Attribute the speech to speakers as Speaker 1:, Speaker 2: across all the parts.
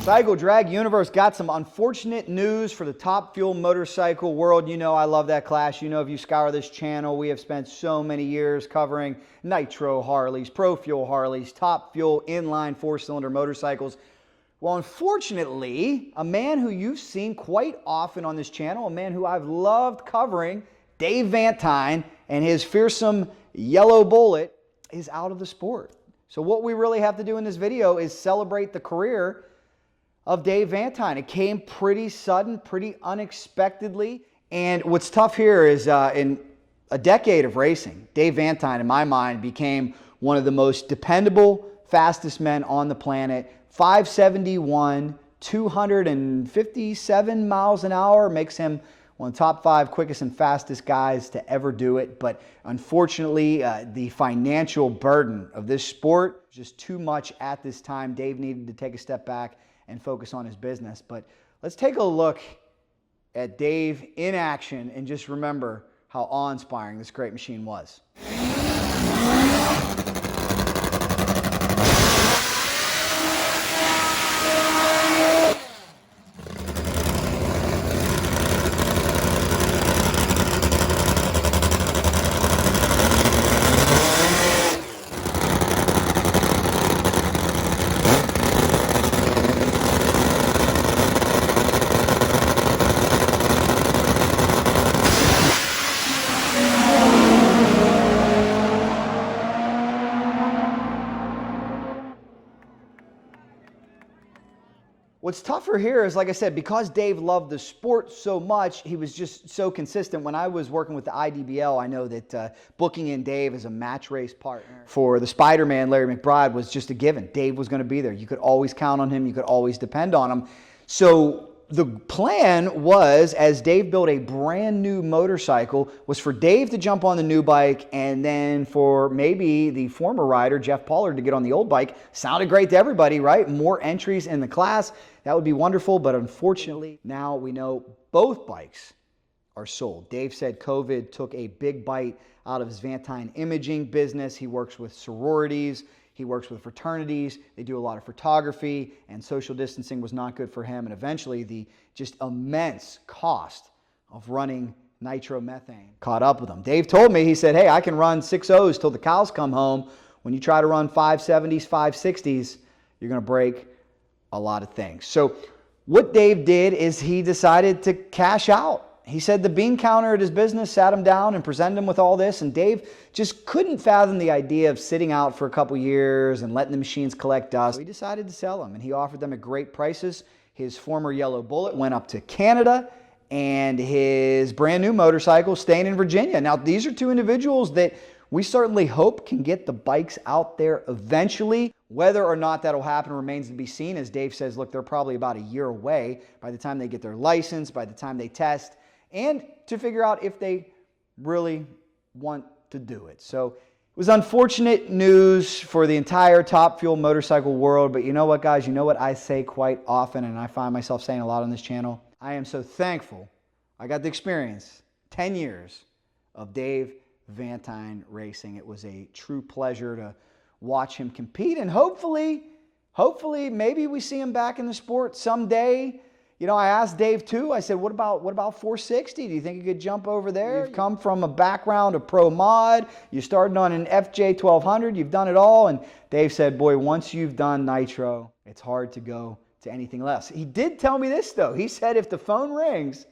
Speaker 1: Cycle Drag Universe got some unfortunate news for the Top Fuel motorcycle world. You know I love that class. You know if you scour this channel, we have spent so many years covering Nitro Harleys, Pro Fuel Harleys, Top Fuel inline four-cylinder motorcycles. Well, unfortunately, a man who you've seen quite often on this channel, a man who I've loved covering, Dave Vantine, and his fearsome yellow bullet is out of the sport. So what we really have to do in this video is celebrate the career of Dave Vantine. It came pretty sudden, pretty unexpectedly. And what's tough here is in a decade of racing, Dave Vantine, in my mind, became one of the most dependable, fastest men on the planet. 571, 257 miles an hour makes him one of the top 5 quickest and fastest guys to ever do it. But unfortunately, the financial burden of this sport was just too much at this time. Dave needed to take a step back and focus on his business. But let's take a look at Dave in action and just remember how awe-inspiring this great machine was. What's tougher here is, like I said, because Dave loved the sport so much, he was just so consistent. When I was working with the IDBL, I know that booking in Dave as a match race partner for the Spiderman, Larry McBride, was just a given. Dave was going to be there. You could always count on him. You could always depend on him. So the plan was, as Dave built a brand new motorcycle, was for Dave to jump on the new bike and then for maybe the former rider, Jeff Pollard, to get on the old bike. Sounded great to everybody, right? More entries in the class. That would be wonderful, but unfortunately, now we know both bikes are sold. Dave said COVID took a big bite out of his Vantine imaging business. He works with sororities. He works with fraternities. They do a lot of photography, and social distancing was not good for him. And eventually, the just immense cost of running nitromethane caught up with him. Dave told me, he said, hey, I can run 6.0s till the cows come home. When you try to run 5.70s, 5.60s, you're going to break a lot of things. So what Dave did is he decided to cash out. He said the bean counter at his business sat him down and presented him with all this, and Dave just couldn't fathom the idea of sitting out for a couple years and letting the machines collect dust. So he decided to sell them, and he offered them at great prices. His former yellow bullet went up to Canada, and his brand new motorcycle staying in Virginia. Now, these are two individuals that we certainly hope can get the bikes out there eventually. Whether or not that'll happen remains to be seen. As Dave says, look, they're probably about a year away by the time they get their license, by the time they test, and to figure out if they really want to do it. So it was unfortunate news for the entire Top Fuel motorcycle world, but you know what, guys? You know what I say quite often, and I find myself saying a lot on this channel? I am so thankful I got the experience, 10 years of Dave Vantine racing. It was a true pleasure to watch him compete, and hopefully, maybe we see him back in the sport someday. You know, I asked Dave too, I said, what about 460? Do you think you could jump over there? You've come from a background of pro mod, you started on an FJ 1200, you've done it all, and Dave said, boy, once you've done nitro, it's hard to go to anything less. He did tell me this though. He said if the phone rings,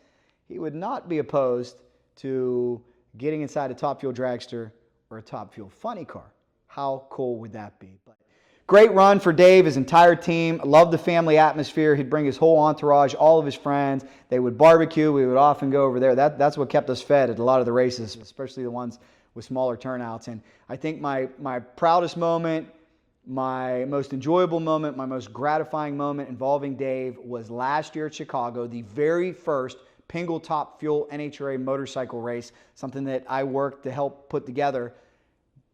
Speaker 1: he would not be opposed to getting inside a Top Fuel dragster or a Top Fuel funny car. How cool would that be? But great run for Dave, his entire team. Loved the family atmosphere. He'd bring his whole entourage, all of his friends. They would barbecue. We would often go over there. That's what kept us fed at a lot of the races, especially the ones with smaller turnouts. And I think my proudest moment, my most enjoyable moment, my most gratifying moment involving Dave was last year at Chicago, the very first Pingle Top Fuel NHRA motorcycle race, something that I worked to help put together.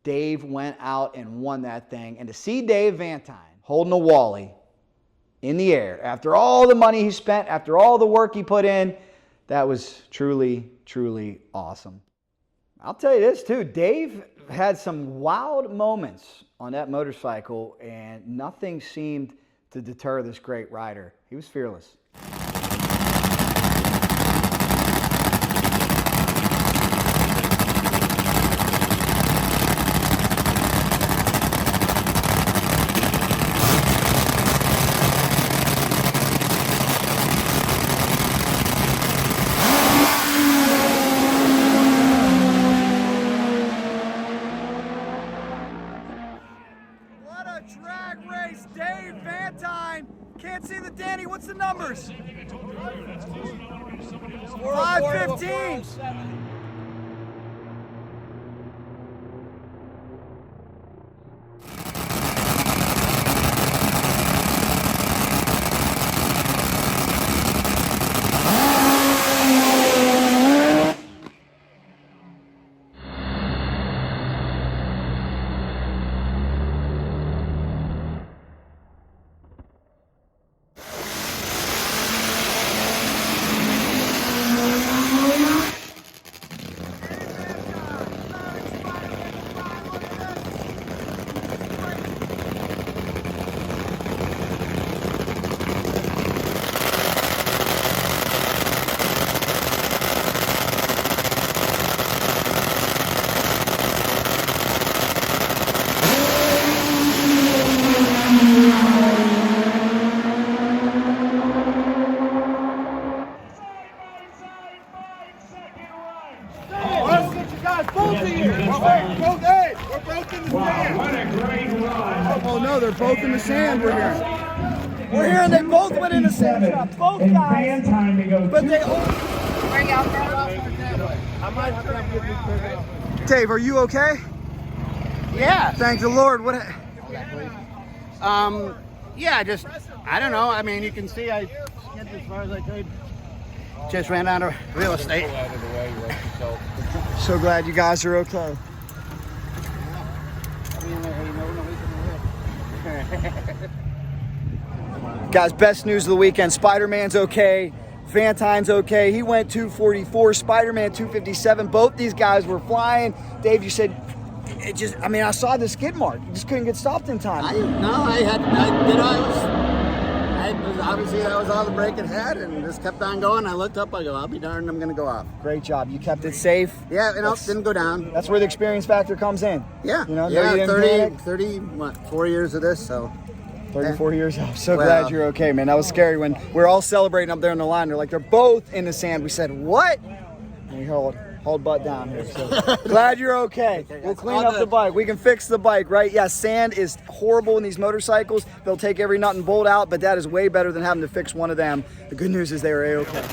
Speaker 1: Dave went out and won that thing. And to see Dave Vantine holding a Wally in the air after all the money he spent, after all the work he put in, that was truly, truly awesome. I'll tell you this too, Dave had some wild moments on that motorcycle, and nothing seemed to deter this great rider. He was fearless.
Speaker 2: Drag race, Dave Vantine. Can't see the Danny. What's the numbers? 5:15. Oh no, they're both in the sand. We're here and they both went in the sand trap. Both guys. But they all. Dave, are you okay?
Speaker 3: Yeah.
Speaker 1: Thank the Lord. What?
Speaker 3: Yeah, just, I don't know. I mean, you can see I skipped as far as I could. Just ran out of real estate.
Speaker 1: So glad you guys are okay. Guys, best news of the weekend. Spiderman's okay. Vantine's okay. He went 244. Spiderman 257. Both these guys were flying. Dave, you said it just, I mean, I saw the skid mark. You just couldn't get stopped in time.
Speaker 3: Obviously that was all the brake it had, and just kept on going. I looked up, I go, I'll be darned, I'm gonna go off.
Speaker 1: Great job. You kept it safe.
Speaker 3: Yeah, didn't go down.
Speaker 1: That's where the experience factor comes in.
Speaker 3: Yeah,
Speaker 1: you know,
Speaker 3: yeah, 4 years of this, so.
Speaker 1: 34 years old. So glad you're okay, man. That was scary when we were all celebrating up there in the line. They're like, they're both in the sand. We said, what? And we hold butt down here. So glad you're okay. We'll clean up the bike. We can fix the bike, right? Yeah, sand is horrible in these motorcycles. They'll take every nut and bolt out, but that is way better than having to fix one of them. The good news is they were A-okay.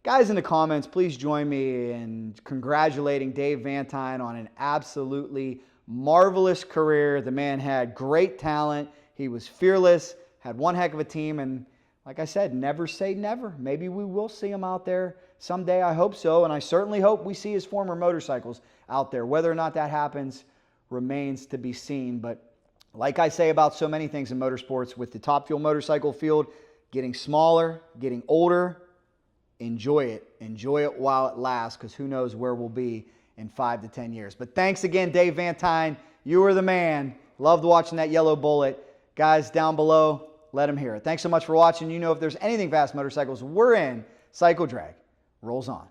Speaker 1: Guys in the comments, please join me in congratulating Dave Vantine on an absolutely marvelous career. The man had great talent. He was fearless, had one heck of a team, and like I said, never say never. Maybe we will see him out there someday. I hope so, and I certainly hope we see his former motorcycles out there. Whether or not that happens remains to be seen, but like I say about so many things in motorsports, with the Top Fuel motorcycle field getting smaller, getting older, enjoy it. Enjoy it while it lasts, because who knows where we'll be in 5 to 10 years. But thanks again, Dave Vantine. You were the man. Loved watching that yellow bullet. Guys down below, let him hear it. Thanks so much for watching. You know, if there's anything fast motorcycles, we're in. Cycle Drag rolls on.